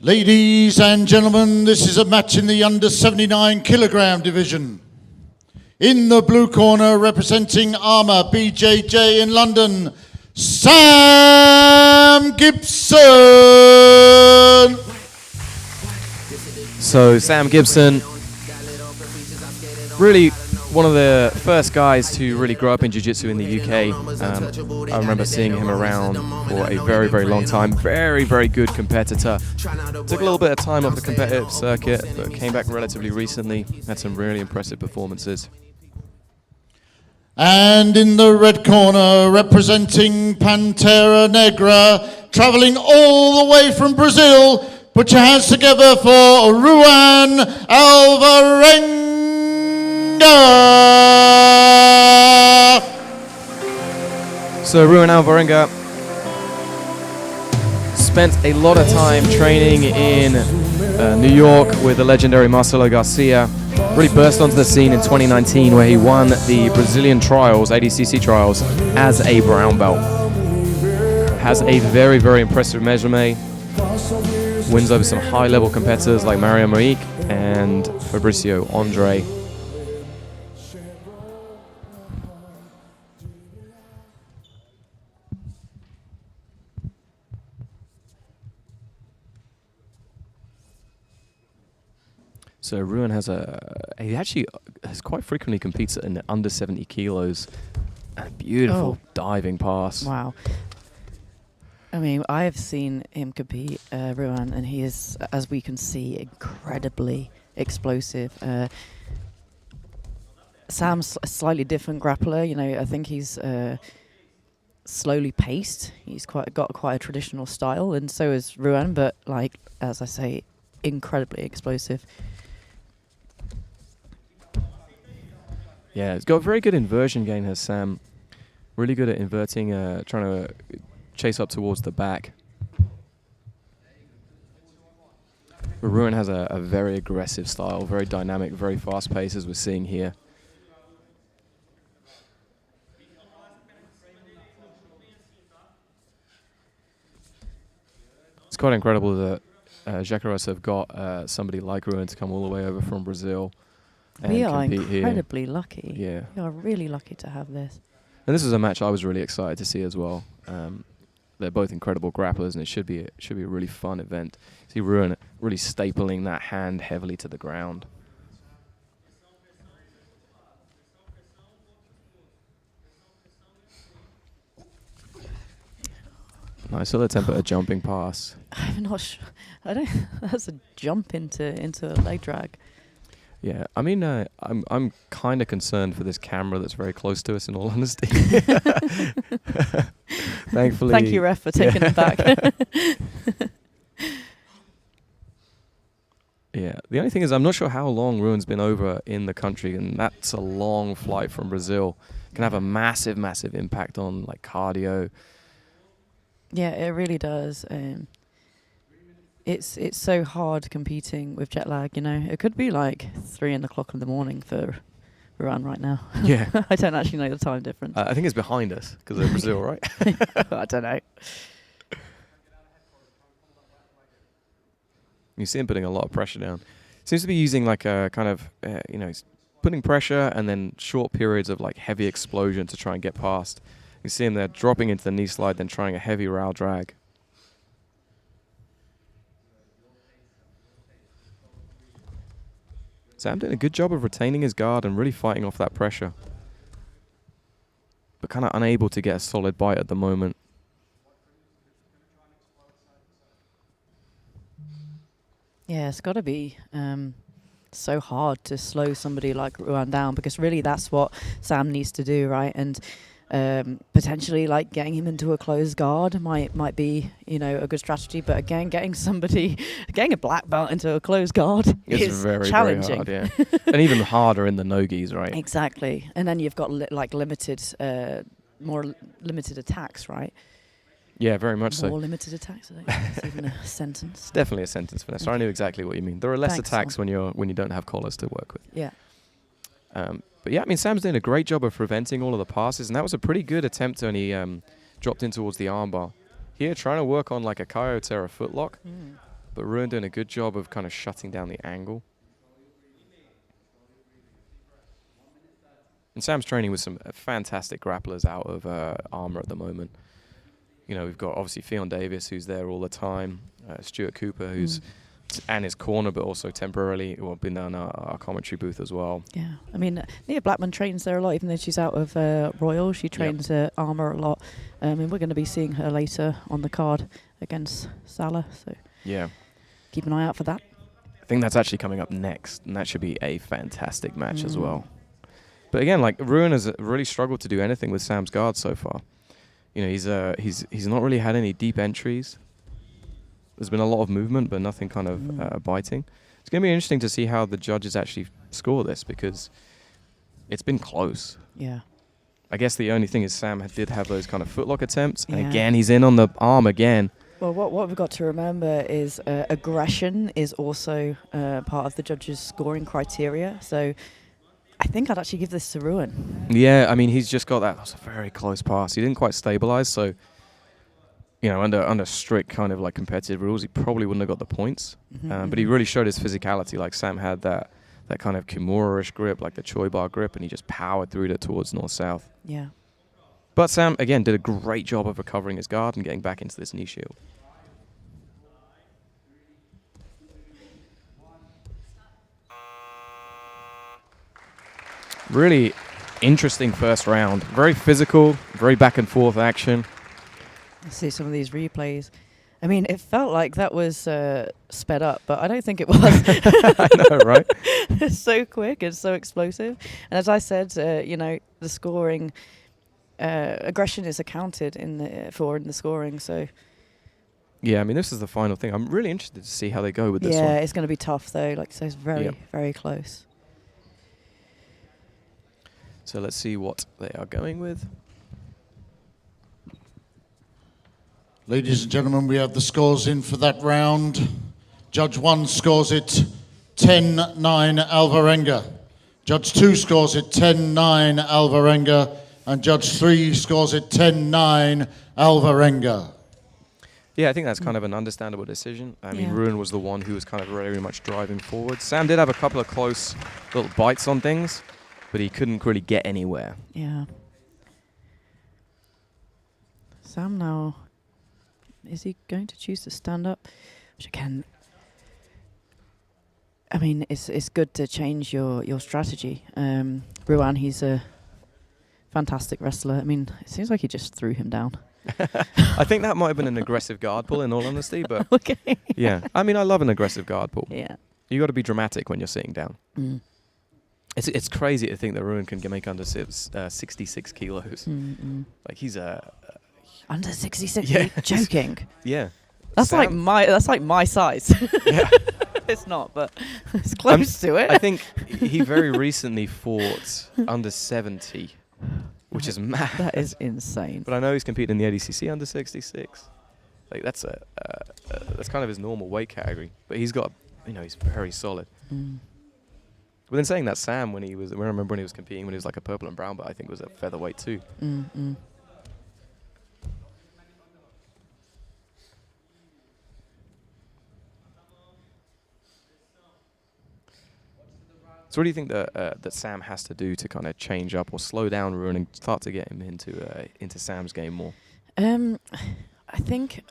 Ladies and gentlemen, this is a match in the under 79 kilogram division. In the blue corner, representing Armour BJJ in London, Sam Gibson. So Sam Gibson, really one of the first guys to really grow up in jiu-jitsu in the UK. I remember seeing him around for a very, very long time. Very, very good competitor. Took a little bit of time off the competitive circuit, but came back relatively recently. Had some really impressive performances. And in the red corner, representing Pantera Negra, traveling all the way from Brazil, put your hands together for Ruan Alverenga. So Ruan Alverenga spent a lot of time training in New York with the legendary Marcelo Garcia. Really burst onto the scene in 2019 where he won the Brazilian trials, ADCC trials, as a brown belt. Has a very, very impressive resume. Wins over some high-level competitors like Mario Moic and Fabricio Andre. So Ruan he actually has quite frequently competes in under 70 kilos. A beautiful diving pass. Wow. I mean, I have seen him compete, Ruan, and he is, as we can see, incredibly explosive. Sam's a slightly different grappler. You know, I think he's slowly paced. He's got quite a traditional style, and so is Ruan. But like, as I say, incredibly explosive. Yeah, he's got a very good inversion game, has Sam. Really good at inverting, trying to chase up towards the back. But Ruan has a very aggressive style, very dynamic, very fast pace, as we're seeing here. It's quite incredible that JECERIS have got somebody like Ruan to come all the way over from Brazil. We are incredibly lucky. Yeah. We are really lucky to have this. And this is a match I was really excited to see as well. They're both incredible grapplers, and it should be a really fun event. See Ruan really stapling that hand heavily to the ground. Nice little attempt at a jumping pass. I'm not sure. I don't. That's a jump into a leg drag. Yeah, I mean, I'm kind of concerned for this camera that's very close to us, in all honesty. Thankfully. Thank you, ref, for taking it back. Yeah, the only thing is I'm not sure how long Ruan's been over in the country, and that's a long flight from Brazil. Can have a massive, massive impact on like cardio. Yeah, it really does. It's so hard competing with jet lag, you know. It could be like 3 o'clock in the morning for Ruan right now. Yeah. I don't actually know the time difference. I think it's behind us because of Brazil, right? I don't know. You see him putting a lot of pressure down. Seems to be using like a kind of, he's putting pressure and then short periods of like heavy explosion to try and get past. You see him there dropping into the knee slide, then trying a heavy row drag. Sam doing a good job of retaining his guard and really fighting off that pressure. But kind of unable to get a solid bite at the moment. Yeah, it's got to be so hard to slow somebody like Ruan down, because really that's what Sam needs to do, right? And potentially like getting him into a closed guard might be, a good strategy. But again, getting a black belt into a closed guard is very, challenging. very hard, yeah. And even harder in the no-gis, right? Exactly. And then you've got more limited attacks, right? Yeah, very much so. More limited attacks. I don't think that's even a sentence. It's definitely a sentence, Vanessa. I knew exactly what you mean. There are less attacks when you don't have collars to work with. Yeah. But yeah, I mean, Sam's doing a great job of preventing all of the passes, and that was a pretty good attempt when he dropped in towards the armbar. Here, trying to work on like a Kaio Terra footlock. but Ruan doing a good job of kind of shutting down the angle. And Sam's training with some fantastic grapplers out of Armour at the moment. You know, we've got obviously Fionn Davis, who's there all the time, Stuart Cooper, who's and his corner, but also temporarily, been down our commentary booth as well. Yeah, I mean, Nia Blackman trains there a lot, even though she's out of Royal. She trains Armour a lot. And we're going to be seeing her later on the card against Salah, so Yeah. keep an eye out for that. I think that's actually coming up next, and that should be a fantastic match as well. But again, like, Ruan has really struggled to do anything with Sam's guard so far. You know, he's not really had any deep entries. There's been a lot of movement, but nothing kind of biting. It's going to be interesting to see how the judges actually score this, because it's been close. Yeah. I guess the only thing is Sam did have those kind of footlock attempts, and again, he's in on the arm again. Well, what we've got to remember is aggression is also part of the judges' scoring criteria. So I think I'd actually give this to Ruan. Yeah, I mean, he's just got that. That was a very close pass. He didn't quite stabilize, so, you know, under strict kind of like competitive rules, he probably wouldn't have got the points. But he really showed his physicality. Like, Sam had that kind of Kimura-ish grip, like the Choi bar grip, and he just powered through it towards north-south. Yeah. But Sam, again, did a great job of recovering his guard and getting back into this knee shield. Really interesting first round. Very physical, very back and forth action. I see some of these replays. I mean, it felt like that was sped up, but I don't think it was. I know, right? It's so quick and so explosive. And as I said, you know, the scoring, aggression is accounted in the scoring. So Yeah, I mean, this is the final thing. I'm really interested to see how they go with this one. yeah, it's going to be tough though. Like, so it's very, very close. So let's see what they are going with. Ladies and gentlemen, we have the scores in for that round. Judge 1 scores it 10-9 Alverenga. Judge 2 scores it 10-9 Alverenga. And Judge 3 scores it 10-9 Alverenga. Yeah, I think that's kind of an understandable decision. I mean, Yeah. Ruan was the one who was kind of very much driving forward. Sam did have a couple of close little bites on things, but he couldn't really get anywhere. Yeah. Sam now, is he going to choose to stand up? Which again, I mean, it's good to change your strategy. Ruan, he's a fantastic wrestler. I mean, it seems like he just threw him down. I think that might have been an aggressive guard pull, in all honesty, but Okay. yeah. I mean, I love an aggressive guard pull. Yeah. You got to be dramatic when you're sitting down. Mm. It's crazy to think that Ruan can make under 66 kilos. Like, he's Under 66. Yeah. Are you joking? yeah. That's Sam- like my size. Yeah. It's not, but it's close to it. I think he very recently fought under 70, which is mad. That is insane. But I know he's competing in the ADCC under 66. Like, that's kind of his normal weight category. But he's got, you know, he's very solid. But then saying that, Sam, I remember when he was competing, when he was like a purple and brown, but I think was a featherweight too. So what do you think that Sam has to do to kind of change up or slow down Ruan and start to get him into Sam's game more? I think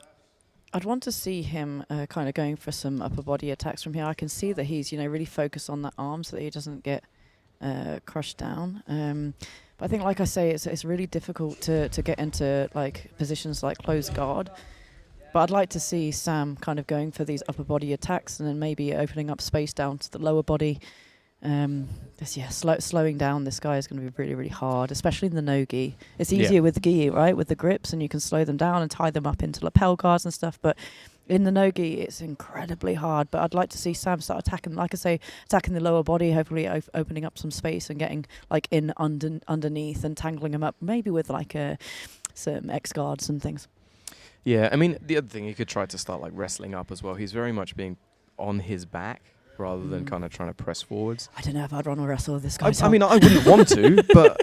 I'd want to see him kind of going for some upper body attacks from here. I can see that he's, you know, really focused on that arm so that he doesn't get crushed down. But I think, like I say, it's really difficult to get into like positions like closed guard. But I'd like to see Sam kind of going for these upper body attacks and then maybe opening up space down to the lower body. Slowing down this guy is going to be really, really hard, especially in the no gi. It's easier with gi, right, with the grips, and you can slow them down and tie them up into lapel guards and stuff. But in the no gi, it's incredibly hard. But I'd like to see Sam start attacking, like I say, attacking the lower body, hopefully opening up some space and getting like in underneath and tangling him up, maybe with like some X guards and things. Yeah, I mean, the other thing, he could try to start like wrestling up as well. He's very much being on his back rather than kind of trying to press forwards. I don't know if I'd want to wrestle with this guy. I mean, I wouldn't want to, but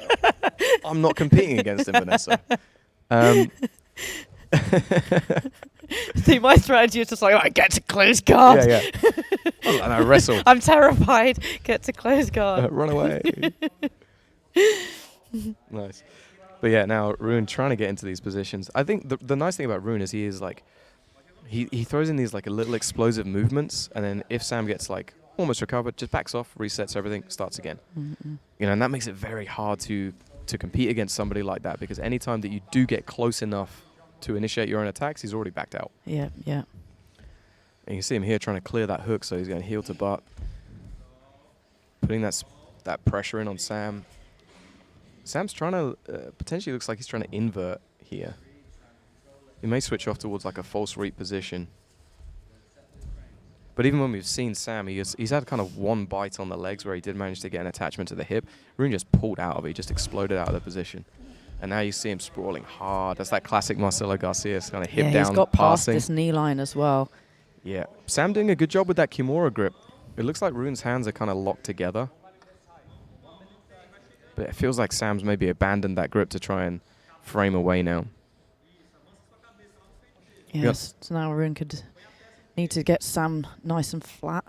I'm not competing against him, Vanessa. See, my strategy is just like, I get to close guard. Yeah, yeah. And I wrestle. I'm terrified. Get to close guard. Run away. Nice. But yeah, now Ruan trying to get into these positions. I think the nice thing about Ruan is he is like, he throws in these like a little explosive movements, and then if Sam gets like almost recovered, just backs off, resets everything, starts again. You know, and that makes it very hard to compete against somebody like that, because any time that you do get close enough to initiate your own attacks, he's already backed out. Yeah, yeah. And you can see him here trying to clear that hook, so he's going heel to butt, putting that pressure in on Sam. Sam's trying to, potentially looks like he's trying to invert here. He may switch off towards like a false reap position. But even when we've seen Sam, he's had kind of one bite on the legs where he did manage to get an attachment to the hip. Ruan just pulled out of it. He just exploded out of the position. And now you see him sprawling hard. That's that classic Marcelo Garcia kind of hip down he's got past passing. this knee line as well. Yeah. Sam doing a good job with that Kimura grip. It looks like Ruan's hands are kind of locked together. But it feels like Sam's maybe abandoned that grip to try and frame away now. Yes, so now Ruan could need to get Sam nice and flat.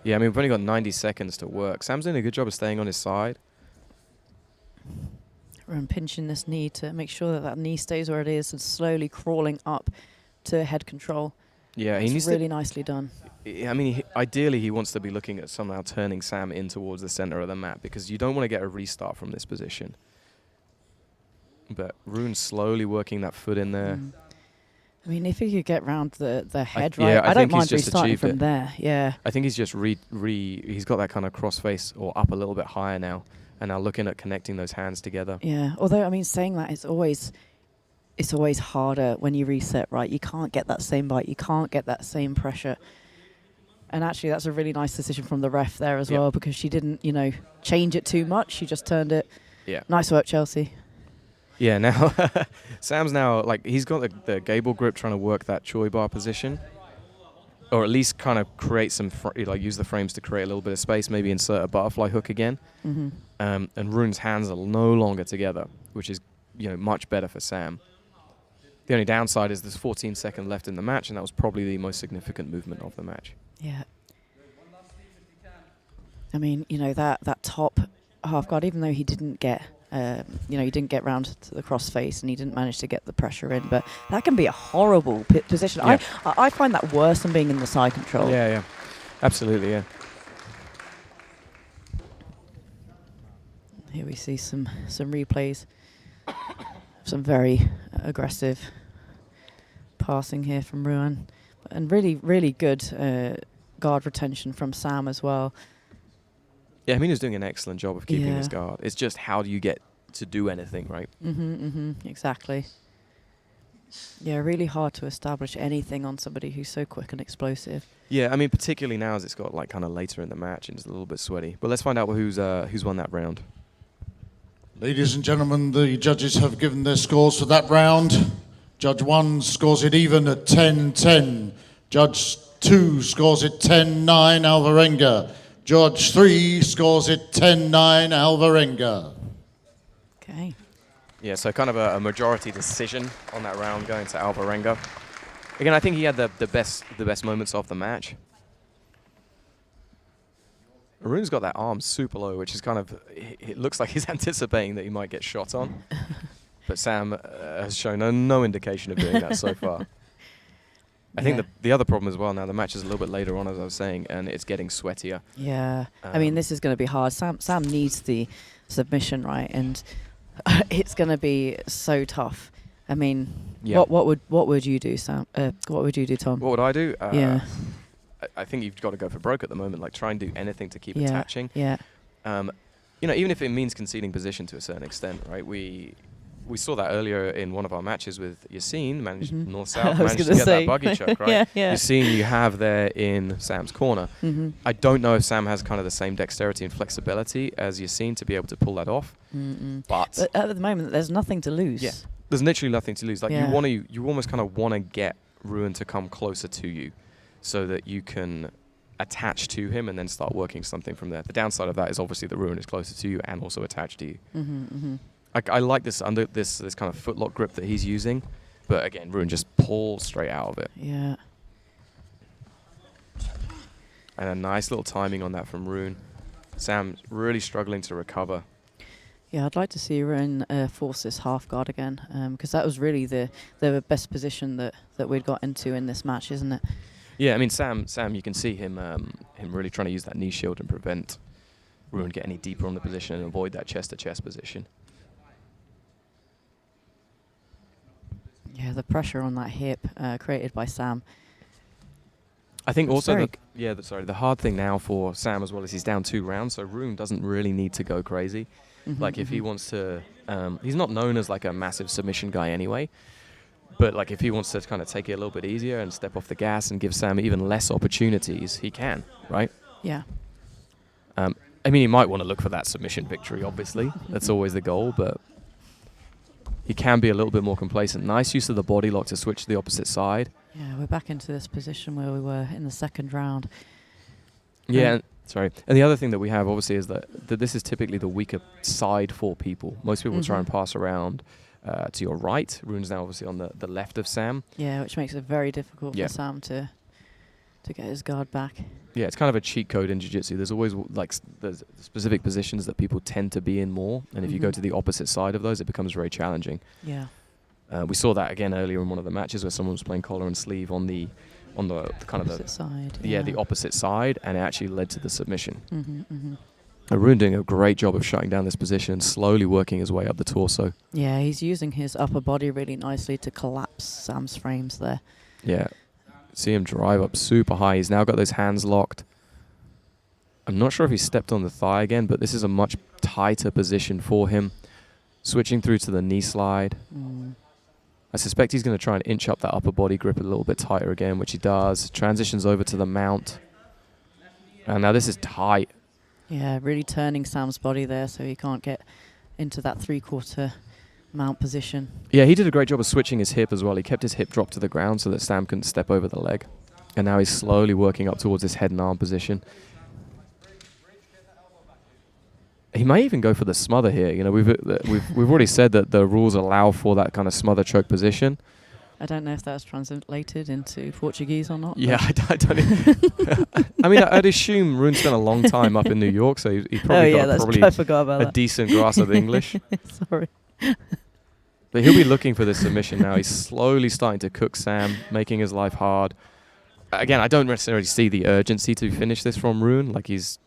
Yeah, I mean, we've only got 90 seconds to work. Sam's doing a good job of staying on his side. Ruan pinching this knee to make sure that that knee stays where it is and slowly crawling up to head control. Yeah, he it's needs really nicely done. I mean, ideally, he wants to be looking at somehow turning Sam in towards the center of the mat, because you don't want to get a restart from this position. But Ruan's slowly working that foot in there. I mean, if he could get round the head yeah, right, I don't think he's mind just restarting achieved from it. there. Yeah. I think he's just he's got that kind of cross face or up a little bit higher now, and now looking at connecting those hands together. Yeah. Although, I mean, saying that, it's always harder when you reset, right? You can't get that same bite. You can't get that same pressure. And actually, that's a really nice decision from the ref there as well, because she didn't, change it too much. She just turned it. Yeah. Nice work, Chelsea. Yeah, now Sam's now, like, he's got the Gable grip trying to work that Choi bar position, or at least kind of create some, use the frames to create a little bit of space, maybe insert a butterfly hook again. And Ruan's hands are no longer together, which is, much better for Sam. The only downside is there's 14 seconds left in the match, and that was probably the most significant movement of the match. Yeah. I mean, that top half guard, even though he didn't get, he didn't get round to the cross face and he didn't manage to get the pressure in, but that can be a horrible position. Yeah. I find that worse than being in the side control. Yeah, absolutely, yeah. Here we see some replays, some very aggressive passing here from Ruan, and really, really good guard retention from Sam as well. Yeah, I mean, he's doing an excellent job of keeping his Yeah. guard. It's just how do you get to do anything, right? Exactly. Yeah, really hard to establish anything on somebody who's so quick and explosive. Yeah, I mean, particularly now as it's got like kind of later in the match and it's a little bit sweaty. But let's find out who's won that round. Ladies and gentlemen, the judges have given their scores for that round. Judge 1 scores it even at 10-10. Judge 2 scores it 10-9, Alverenga. Judge 3 scores it 10-9, Alverenga. Okay. Yeah, so kind of a majority decision on that round going to Alverenga. Again, I think he had the best moments of the match. Ruan's got that arm super low, which is kind of, it looks like he's anticipating that he might get shot on. But Sam has shown no indication of doing that so far. I think the other problem as well now, the match is a little bit later on, as I was saying, and it's getting sweatier. Yeah. I mean, this is going to be hard. Sam needs the submission, right? And it's going to be so tough. I mean, what would you do, Sam? What would you do, Tom? What would I do? Yeah. I think you've got to go for broke at the moment. Like, try and do anything to keep attaching. Yeah. Even if it means conceding position to a certain extent, right? We saw that earlier in one of our matches with Yassine, managed north-south, managed to get that buggy choke, right? Yeah. Yassine you have there in Sam's corner. I don't know if Sam has kind of the same dexterity and flexibility as Yassine to be able to pull that off. But at the moment, there's nothing to lose. Yeah, there's literally nothing to lose. Like you almost kind of want to get Ruan to come closer to you so that you can attach to him and then start working something from there. The downside of that is obviously that Ruan is closer to you and also attached to you. I like this kind of footlock grip that he's using, But again, Ruan just pulls straight out of it. Yeah. And a nice little timing on that from Ruan. Sam really struggling to recover. Yeah, I'd like to see Ruan force this half guard again, because that was really the best position that we'd got into in this match, isn't it? Yeah, I mean, Sam, you can see him really trying to use that knee shield and prevent Ruan get any deeper on the position and avoid that chest-to-chest position. Yeah, the pressure on that hip created by Sam. I think It's also, very the hard thing now for Sam as well is he's down 2 rounds, so Ruan doesn't really need to go crazy. Like if he wants to, he's not known as like a massive submission guy anyway, but like if he wants to kind of take it a little bit easier and step off the gas and give Sam even less opportunities, he can, right? Yeah. I mean, he might want to look for that submission victory, obviously. That's always the goal, but he can be a little bit more complacent. Nice use of the body lock to switch to the opposite side. Yeah, we're back into this position where we were in the second round. Yeah, sorry. And the other thing that we have, obviously, is that this is typically the weaker side for people. Most people try and pass around to your right. Ruan's now obviously on the left of Sam. Yeah, which makes it very difficult Yeah. for Sam to get his guard back. Yeah, it's kind of a cheat code in jiu-jitsu. There's always there's specific positions that people tend to be in more, and if you go to the opposite side of those, it becomes very challenging. Yeah. We saw that again earlier in one of the matches where someone was playing collar and sleeve on the kind of Opposite side. the opposite side, and it actually led to the submission. Mm-hmm. Ruan doing a great job of shutting down this position and slowly working his way up the torso. Yeah, he's using his upper body really nicely to collapse Sam's frames there. Yeah. See him drive up super high. He's now got those hands locked. I'm not sure if he stepped on the thigh again, but this is a much tighter position for him. Switching through to the knee slide. I suspect he's going to try and inch up that upper body grip a little bit tighter again, which he does. Transitions over to the mount. And now this is tight. Yeah, really turning Sam's body there so he can't get into that 3/4 mount position. Yeah, he did a great job of switching his hip as well. He kept his hip dropped to the ground so that Sam couldn't step over the leg. And now he's slowly working up towards his head and arm position. He may even go for the smother here. You know, we've already said that the rules allow for that kind of smother choke position. I don't know if that's translated into Portuguese or not. Yeah, I don't. I mean, I'd assume Ruan spent a long time up in New York, so he probably got I forgot about a that. decent grasp of English. Sorry. But he'll be looking for this submission now. He's slowly starting to cook Sam, making his life hard. Again, I don't necessarily see the urgency to finish this from Ruan. Like he's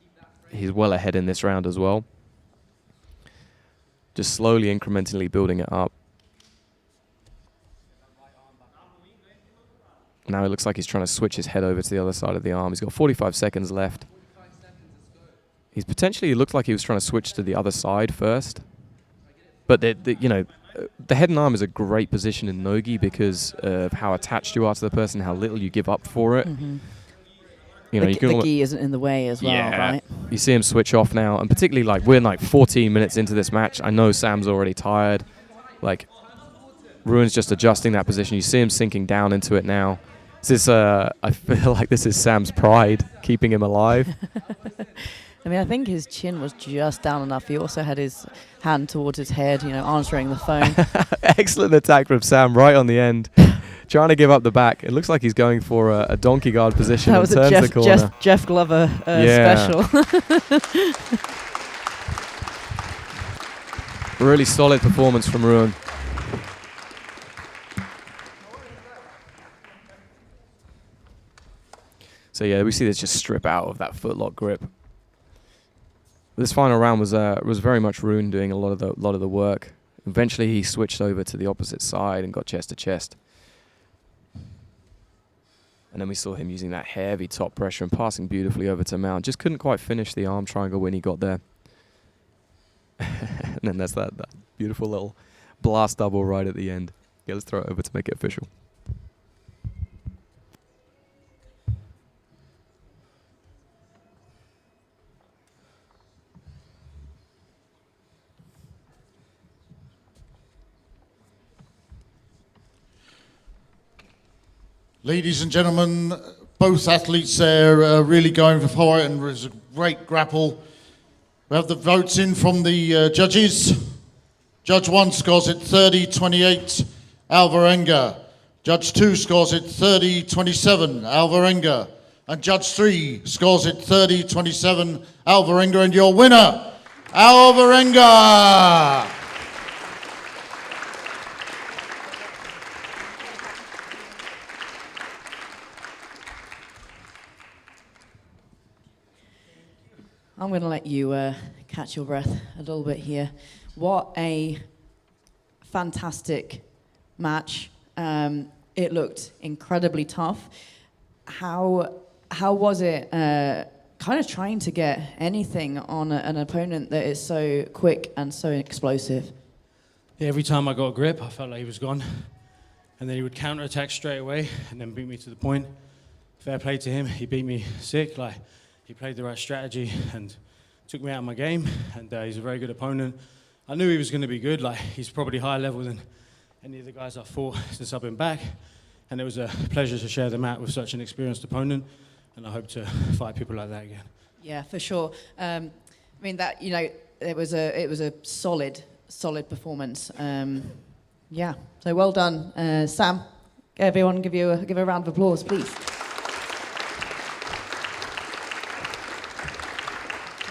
well ahead in this round as well. Just slowly, incrementally building it up. Now it looks like he's trying to switch his head over to the other side of the arm. He's got 45 seconds left. He's potentially, it looked like he was trying to switch to the other side first. But, the head and arm is a great position in Nogi because of how attached you are to the person, how little you give up for it. You know, the you can gi isn't in the way as well, right? You see him switch off now, and particularly like we're like 14 minutes into this match. I know Sam's already tired. Like Ruan's just adjusting that position. You see him sinking down into it now. This is, I feel like this is Sam's pride keeping him alive. I mean, I think his chin was just down enough. He also had his hand towards his head, answering the phone. Excellent attack from Sam right on the end. Trying to give up the back. It looks like he's going for a donkey guard position. That was and turns the corner. Jeff Glover special. Really solid performance from Ruan. So yeah, we see this just strip out of that footlock grip. This final round was very much Ruan doing a lot of the work. Eventually, he switched over to the opposite side and got chest to chest. And then we saw him using that heavy top pressure and passing beautifully over to mount. Just couldn't quite finish the arm triangle when he got there. And then that's that beautiful little blast double right at the end. Yeah, let's throw it over to make it official. Ladies and gentlemen, both athletes there are really going for it, and it was a great grapple. We have the votes in from the judges. Judge 1 scores it 30-28, Alverenga. Judge 2 scores it 30-27, Alverenga. And Judge 3 scores it 30-27, Alverenga. And your winner, Alverenga! I'm going to let you catch your breath a little bit here. What a fantastic match. It looked incredibly tough. How was it kind of trying to get anything on an opponent that is so quick and so explosive? Yeah, every time I got a grip, I felt like he was gone. And then he would counter-attack straight away and then beat me to the point. Fair play to him. He beat me sick. Like, he played the right strategy and took me out of my game. And he's a very good opponent. I knew he was going to be good. Like, he's probably higher level than any of the guys I've fought since I've been back. And it was a pleasure to share the mat with such an experienced opponent. And I hope to fight people like that again. Yeah, for sure. I mean, that, you know, it was a solid performance. Yeah, so well done, Sam. Everyone, give a round of applause, please.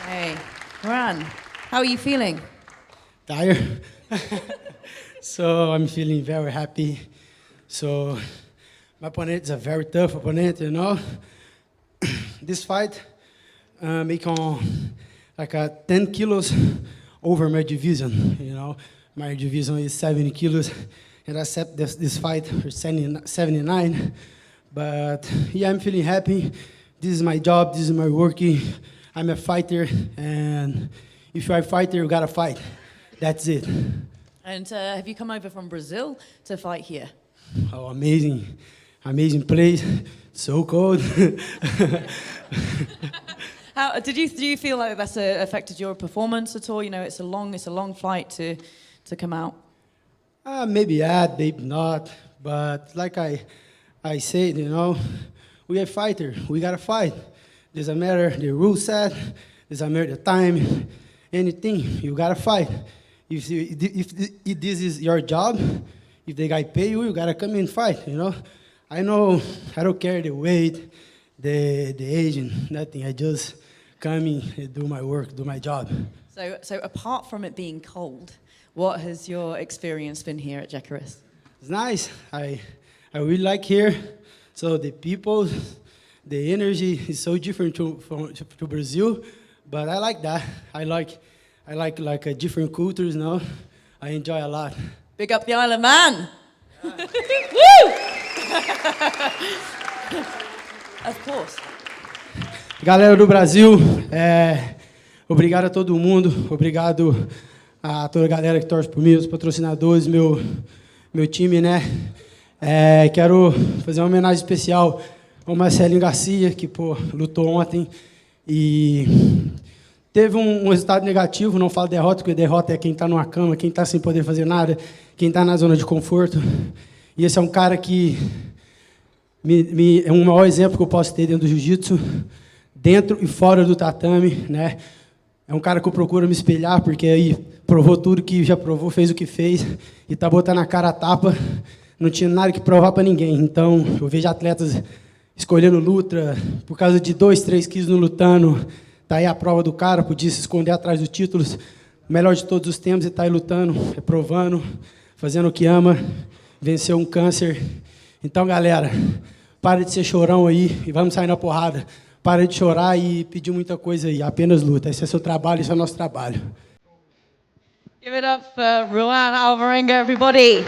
Hey, Ruan, how are you feeling? Tired. So I'm feeling very happy. So my opponent is a very tough opponent, you know. This fight make on like 10 kilos over my division, you know. My division is 70 kilos, and I accept this fight for 79. But yeah, I'm feeling happy. This is my job, this is my working. I'm a fighter, and if you're a fighter, you gotta fight. That's it. And have you come over from Brazil to fight here? Oh, amazing. Amazing place. So cold. How do you feel like that's affected your performance at all? You know, it's a long flight to come out. Maybe yeah, maybe not. But like I said, you know, we are fighter. We gotta fight. Doesn't matter the rule set. Doesn't matter the time. Anything. You gotta fight. If this is your job, if the guy pay you, you gotta come and fight. You know. I know. I don't care the weight, the age, and nothing. I just come in and do my work, do my job. So apart from it being cold, what has your experience been here at JECERIS? It's nice. I really like here. So the people, the energy is so different to Brazil, but I like that. I like different cultures. Now, I enjoy a lot. Big up the Island Man. Woo! Of course. Galera do Brasil, obrigado a todo mundo, obrigado a toda a galera que torce por mim, os patrocinadores, meu time, né? Quero fazer uma homenagem especial ao Marcelinho Garcia, que lutou ontem e teve um resultado negativo. Não falo derrota, porque derrota é quem está numa cama, quem está sem poder fazer nada, quem está na zona de conforto. E esse é um cara que é um maior exemplo que eu posso ter dentro do jiu-jitsu, dentro e fora do tatame, né? É um cara que eu procuro me espelhar, porque aí provou tudo que já provou, fez o que fez, e tá botando a cara a tapa, não tinha nada que provar para ninguém. Então, eu vejo atletas escolhendo luta, por causa de 2, 3 quilos no lutando, tá aí a prova do cara, podia se esconder atrás dos títulos, o melhor de todos os tempos, e tá aí lutando, provando, fazendo o que ama, venceu um câncer. Então, galera, para de ser chorão aí e vamos sair na porrada. Para de chorar e pedir muita coisa aí, apenas luta. Esse é seu trabalho, esse é o nosso trabalho. Give it up for Ruan, Alverenga, everybody.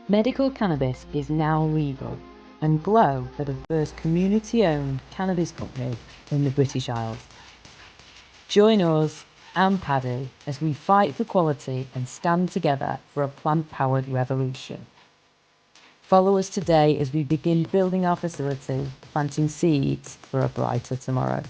Medical cannabis is now legal, and Glow are the first community-owned cannabis company in the British Isles. Join us and Paddy as we fight for quality and stand together for a plant-powered revolution. Follow us today as we begin building our facility, planting seeds for a brighter tomorrow.